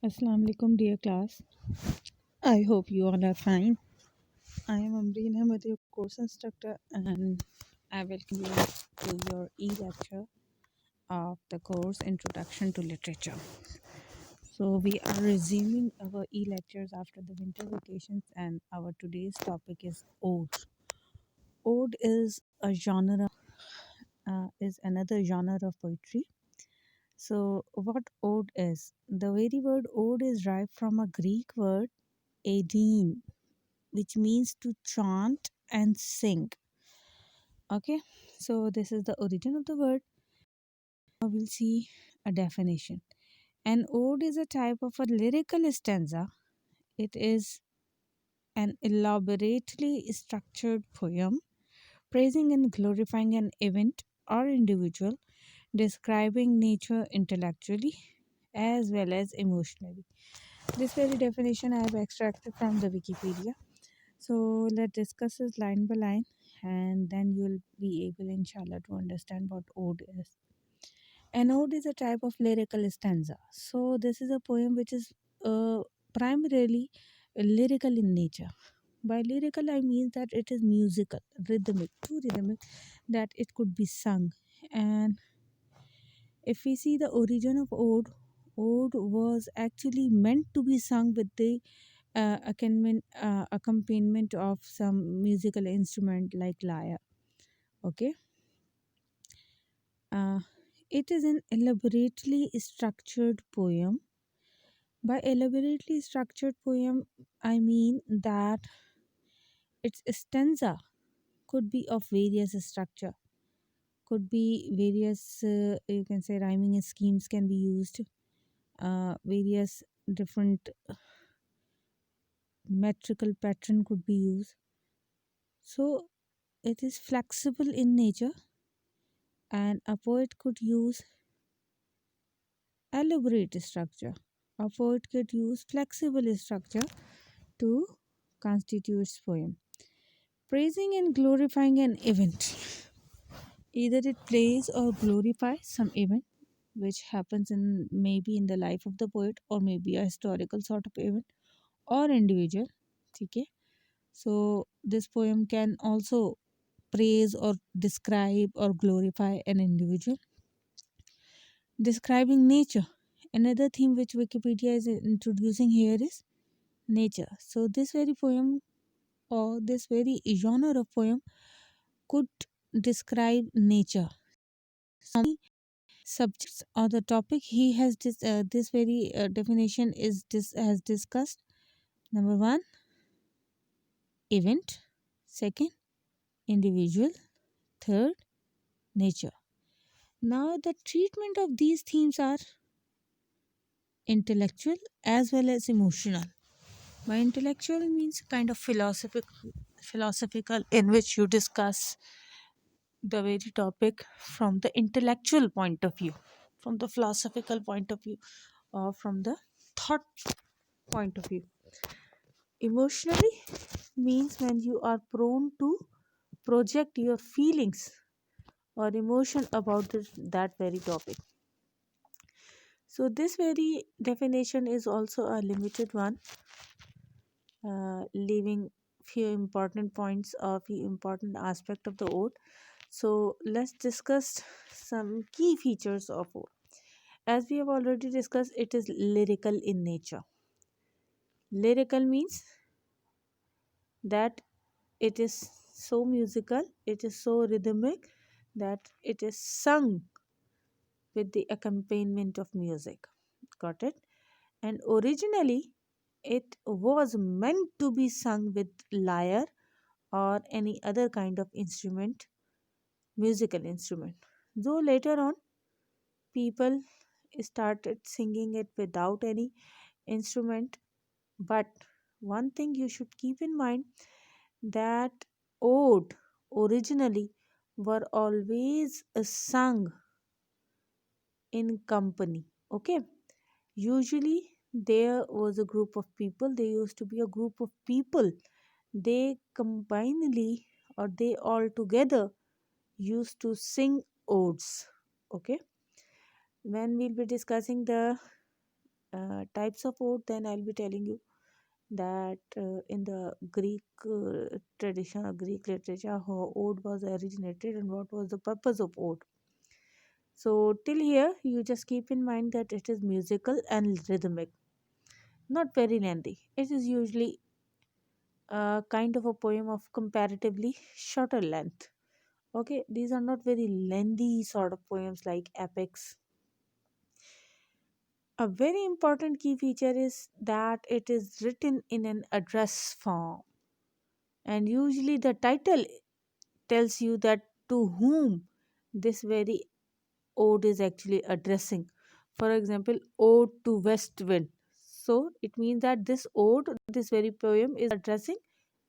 Assalamu alaikum, dear class. I hope you all are fine. I am Amreen Ahmed, your course instructor, and I welcome you to your e-lecture of the course Introduction to Literature. So we are resuming our e-lectures after the winter vacations, and our today's topic is ode. Ode is another genre of poetry. So what ode is? The very word ode is derived from a Greek word aedein, which means to chant and sing. Okay, so this is the origin of the word. Now we'll see a definition. An ode is a type of a lyrical stanza. It is an elaborately structured poem praising and glorifying an event or individual, describing nature intellectually as well as emotionally. This very definition I have extracted from the Wikipedia. So let's discuss this line by line, and then you'll be able, inshallah, to understand what ode is. An ode is a type of lyrical stanza. So this is a poem which is primarily lyrical in nature. By lyrical, I mean that it is musical, rhythmic, too rhythmic that it could be sung. And if we see the origin of ode was actually meant to be sung with the accompaniment of some musical instrument like lyre. Okay, uh, it is an elaborately structured poem. By elaborately structured poem, I mean that its stanza could be of various structure, could be various. You can say rhyming schemes can be used. Various different metrical pattern could be used. So it is flexible in nature, and a poet could use elaborate structure. A poet could use flexible structure to constitute its poem. Praising and glorifying an event. Either it praise or glorifies some event which happens in maybe in the life of the poet, or maybe a historical sort of event or individual. Okay. So this poem can also praise or describe or glorify an individual. Describing nature. Another theme which Wikipedia is introducing here is nature. So this very poem or this very genre of poem could describe nature. Some subjects or the topic he has this very definition is this has discussed. Number one, event. Second, individual. Third, nature. Now the treatment of these themes are intellectual as well as emotional. By intellectual means kind of philosophical in which you discuss the very topic from the intellectual point of view, from the philosophical point of view, or from the thought point of view. Emotionally means when you are prone to project your feelings or emotion about that very topic. So this very definition is also a limited one, leaving few important points or few important aspect of the ode. So let's discuss some key features of ode. As we have already discussed, it is lyrical in nature. Lyrical means that it is so musical, it is so rhythmic that it is sung with the accompaniment of music. Got it? And originally, it was meant to be sung with lyre or any other kind of instrument, musical instrument. Though later on, people started singing it without any instrument. But one thing you should keep in mind that ode originally were always sung in company. Okay, usually there was a group of people, there used to be a group of people, they combinedly or they all together used to sing odes. Okay, when we'll be discussing the types of ode, then I'll be telling you that in the Greek tradition or Greek literature, how ode was originated and what was the purpose of ode. So, till here, you just keep in mind that it is musical and rhythmic, not very lengthy. It is usually a kind of a poem of comparatively shorter length. Okay, these are not very lengthy sort of poems like epics. A very important key feature is that it is written in an address form, and usually the title tells you that to whom this very ode is actually addressing. For example, ode to west wind, so it means that this ode, this very poem, is addressing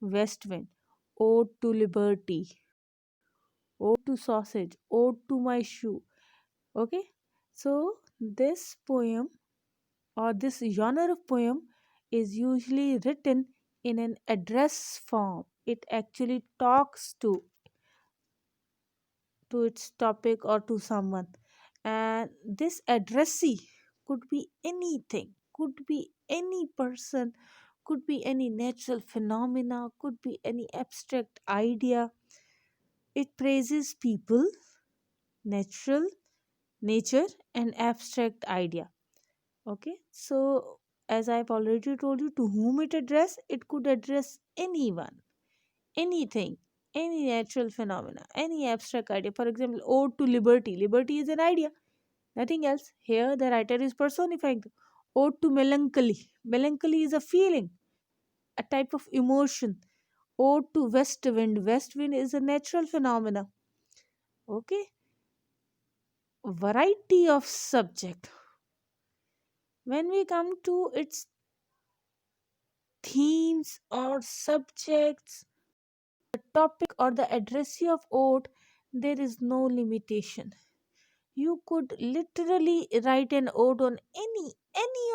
west wind. Ode to liberty, ode to sausage, ode to my shoe. Okay, so this poem or this genre of poem is usually written in an address form. It actually talks to its topic or to someone, and this addressee could be anything, could be any person, could be any natural phenomena, could be any abstract idea. It praises people, natural nature, and abstract idea. Okay, so as I've already told you, to whom it address, it could address anyone, anything, any natural phenomena, any abstract idea. For example, ode to liberty. Liberty is an idea, nothing else. Here the writer is personifying. Ode to melancholy. Melancholy is a feeling, a type of emotion. Ode to west wind. West wind is a natural phenomena. Okay, variety of subject. When we come to its themes or subjects, the topic or the addressee of ode, there is no limitation. You could literally write an ode on any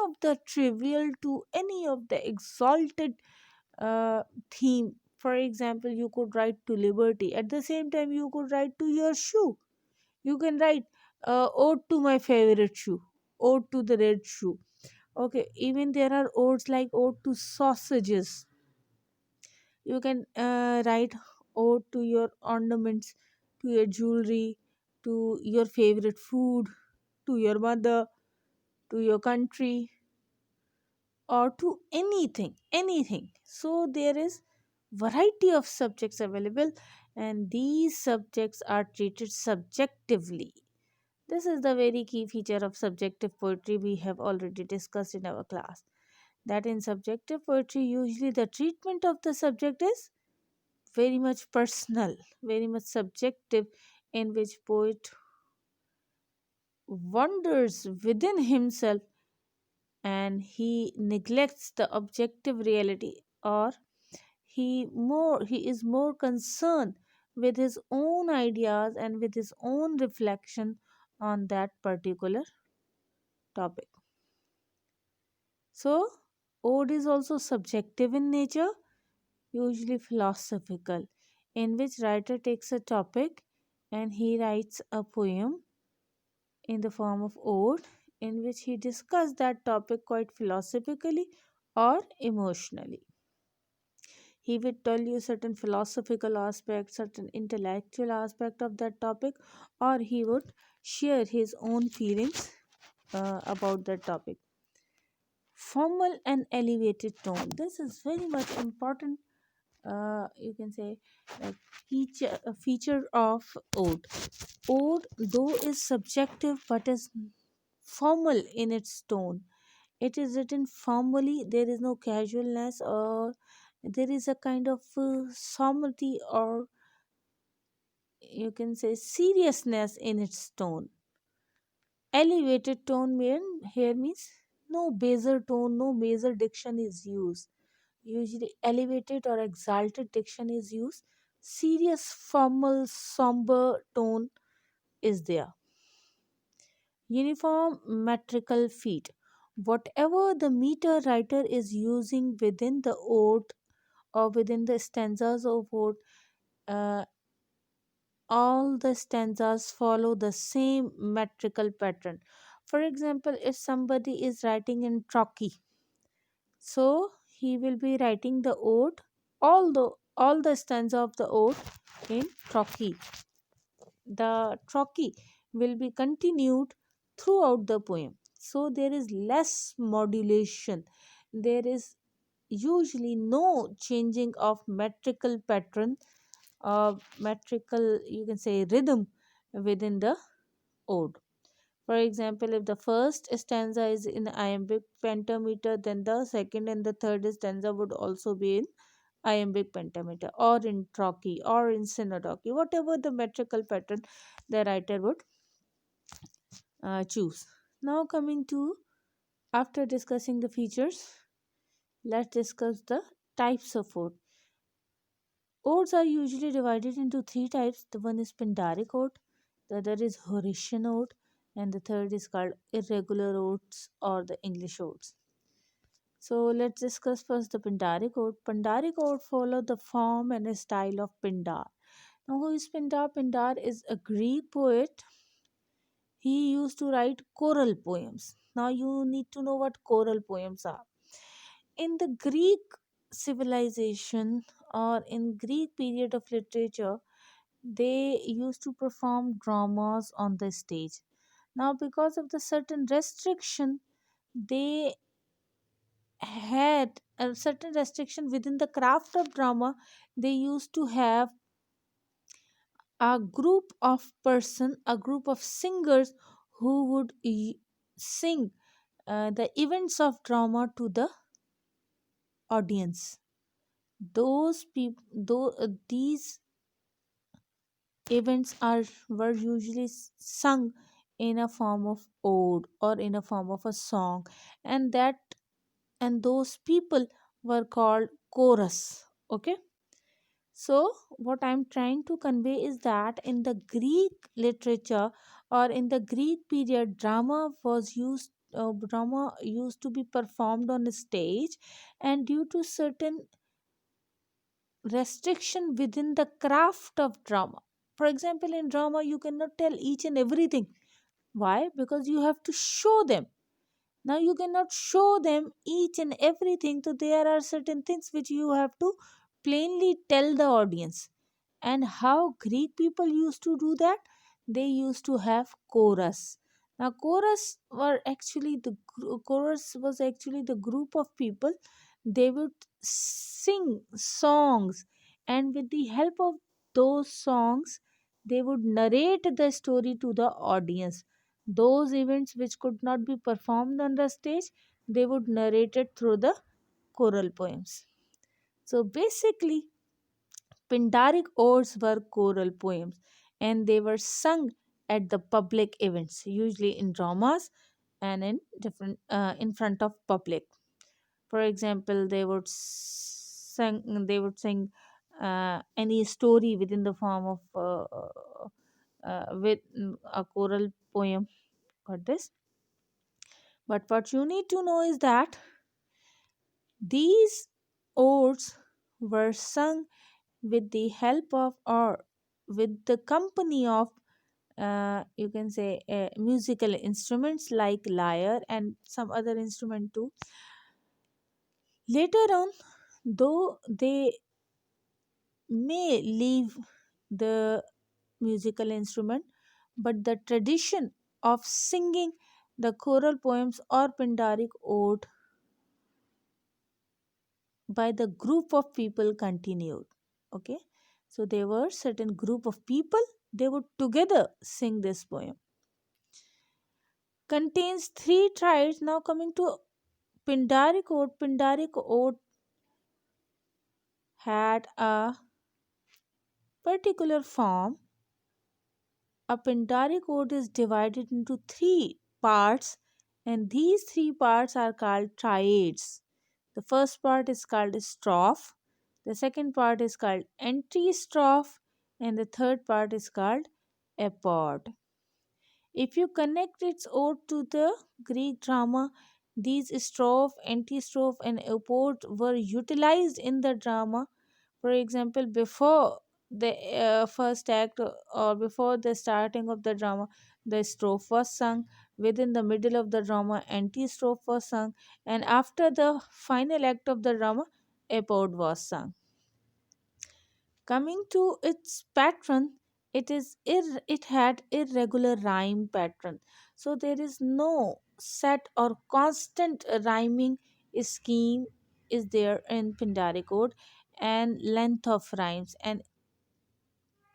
of the trivial to any of the exalted theme. For example, you could write to liberty. At the same time, you could write to your shoe. You can write ode to my favorite shoe, ode to the red shoe. Okay, even there are odes like ode to sausages. You can write ode to your ornaments, to your jewelry, to your favorite food, to your mother, to your country, or to anything. So there is variety of subjects available, and these subjects are treated subjectively. This is the very key feature of subjective poetry we have already discussed in our class, that in subjective poetry usually the treatment of the subject is very much personal, very much subjective, in which poet wanders within himself and he neglects the objective reality, or he is more concerned with his own ideas and with his own reflection on that particular topic. So ode is also subjective in nature, usually philosophical, in which writer takes a topic and he writes a poem in the form of ode, in which he discussed that topic quite philosophically or emotionally. He would tell you certain philosophical aspect, certain intellectual aspect of that topic, or he would share his own feelings about that topic. Formal and elevated tone. This is very much important. You can say like a feature of ode. Ode, though, is subjective but is formal in its tone. It is written formally. There is no casualness, or there is a kind of solemnity, or you can say seriousness in its tone. Elevated tone here means no baser tone, no baser diction is used. Usually elevated or exalted diction is used. Serious, formal, somber tone is there. Uniform metrical feet. Whatever the meter writer is using within the ode or within the stanzas of ode, uh, all the stanzas follow the same metrical pattern. For example, if somebody is writing in Trocky, so he will be writing the ode, all the stanza of the ode in Trocky. The Trocky will be continued throughout the poem. So there is less modulation. There is usually no changing of metrical pattern or metrical, you can say, rhythm within the ode. For example, if the first stanza is in iambic pentameter, then the second and the third stanza would also be in iambic pentameter, or in trochee, or in synodochy, whatever the metrical pattern the writer would choose. Now, coming to, after discussing the features, let's discuss the types of ode. Odes are usually divided into three types. The one is Pindaric ode, the other is Horatian ode, and the third is called irregular odes or the English odes. So let's discuss first the Pindaric ode. Pindaric ode follow the form and style of Pindar. Now, who is Pindar? Pindar is a Greek poet. He used to write choral poems. Now, you need to know what choral poems are. In the Greek civilization or in Greek period of literature, they used to perform dramas on the stage. Now, because of the certain restriction, they had a certain restriction within the craft of drama. They used to have a group of person, a group of singers who would sing the events of drama to the audience. Those people, though these events are were usually sung in a form of ode or in a form of a song, and that and those people were called chorus. Okay, so what I'm trying to convey is that in the Greek literature or in the Greek period, drama used to be performed on a stage, and due to certain restriction within the craft of drama. For example, in drama, you cannot tell each and everything. Why? Because you have to show them. Now, you cannot show them each and everything, so there are certain things which you have to plainly tell the audience. And how Greek people used to do that? They used to have chorus. Now, chorus was actually the group of people. They would sing songs, and with the help of those songs, they would narrate the story to the audience. Those events which could not be performed on the stage, they would narrate it through the choral poems. So basically, Pindaric odes were choral poems, and they were sung at the public events, usually in dramas and in front of public. For example, they would sing any story within the form of with a choral poem. Got this? But what you need to know is that these odes were sung with the help of or with the company of you can say musical instruments like lyre and some other instrument too. Later on, though they may leave the musical instrument, but the tradition of singing the choral poems or Pindaric ode by the group of people continued. Okay, so there were certain group of people, they would together sing this poem. Contains three tribes. Now coming to Pindaric ode had a particular form. A Pindaric ode is divided into three parts, and these three parts are called triads. The first part is called strophe, the second part is called antistrophe, and the third part is called epode. If you connect its ode to the Greek drama, these strophe, antistrophe, and epode were utilized in the drama. For example, before the first act or before the starting of the drama, the strophe was sung. Within the middle of the drama, anti-strophe was sung, and after the final act of the drama, a ode was sung. Coming to its pattern, it had irregular rhyme pattern. So there is no set or constant rhyming scheme is there in Pindari code, and length of rhymes and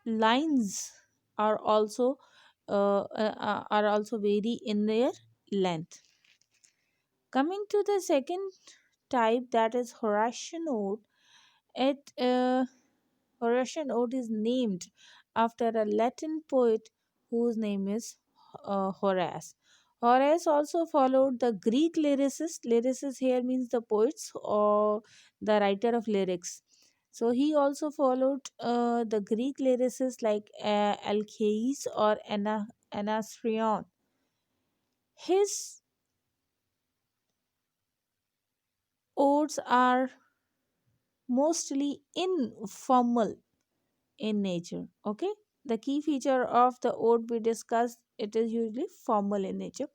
lines are also vary in their length. Coming to the second type, that is Horatian ode. It Horatian ode is named after a Latin poet whose name is Horace. Horace also followed the Greek lyricist. Lyricist here means the poets or the writer of lyrics. So he also followed the Greek lyricists like Alcaeus or Anacreon. His odes are mostly informal in nature. Okay, the key feature of the ode we discussed, it is usually formal in nature,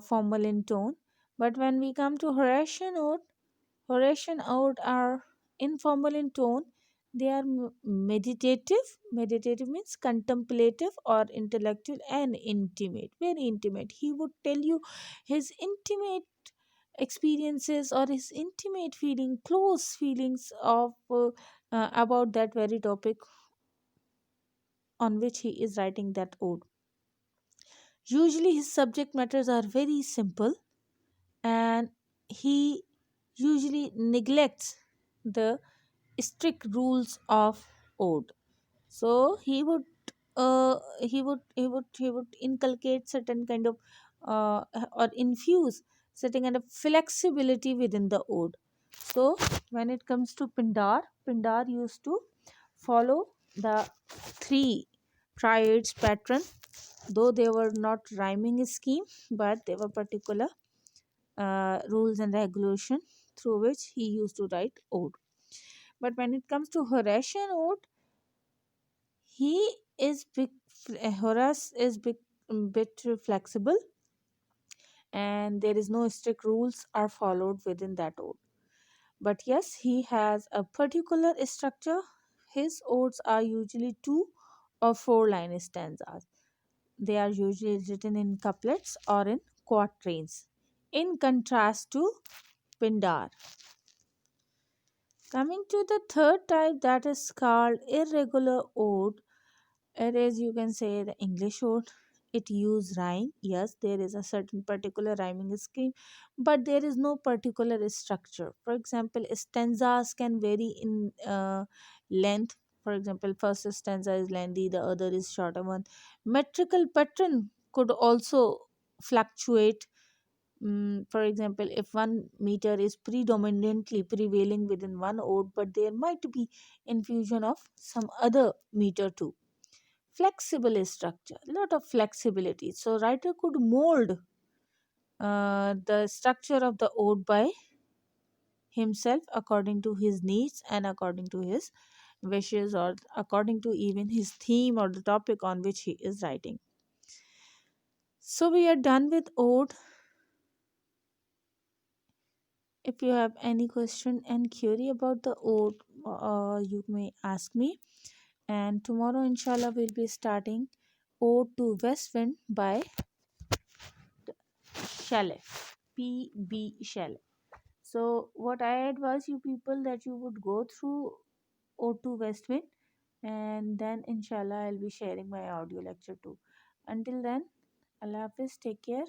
formal in tone. But when we come to Horatian ode are informal in tone. They are meditative. Meditative means contemplative or intellectual, and intimate, very intimate. He would tell you his intimate experiences or his intimate feeling, close feelings of about that very topic on which he is writing that ode. Usually, his subject matters are very simple, and he usually neglects the strict rules of ode. So he would inculcate certain kind of or infuse certain kind of flexibility within the ode. So when it comes to Pindar used to follow the three triads pattern, though they were not rhyming scheme, but they were particular rules and regulation through which he used to write ode. But when it comes to Horatian ode, he is big. Horace is bit flexible, and there is no strict rules are followed within that ode. But yes, he has a particular structure. His odes are usually 2 or 4 line stanzas. They are usually written in couplets or in quatrains, in contrast to Pindar. Coming to the third type, that is called irregular ode. It is, you can say, the English ode. It use rhyme. Yes, there is a certain particular rhyming scheme, but there is no particular structure. For example, stanzas can vary in length. For example, first stanza is lengthy, the other is shorter one. Metrical pattern could also fluctuate. For example, if 1 meter is predominantly prevailing within one ode, but there might be infusion of some other meter too. Flexible structure, a lot of flexibility, so writer could mold the structure of the ode by himself according to his needs and according to his wishes, or according to even his theme or the topic on which he is writing. So we are done with ode. If you have any question and query about the ode, you may ask me. And tomorrow inshallah we'll be starting ode to west wind by Shelley, P.B. Shelley. So, what I advise you people that you would go through O2 Westwind, and then inshallah I'll be sharing my audio lecture too. Until then, Allah Hafiz, take care.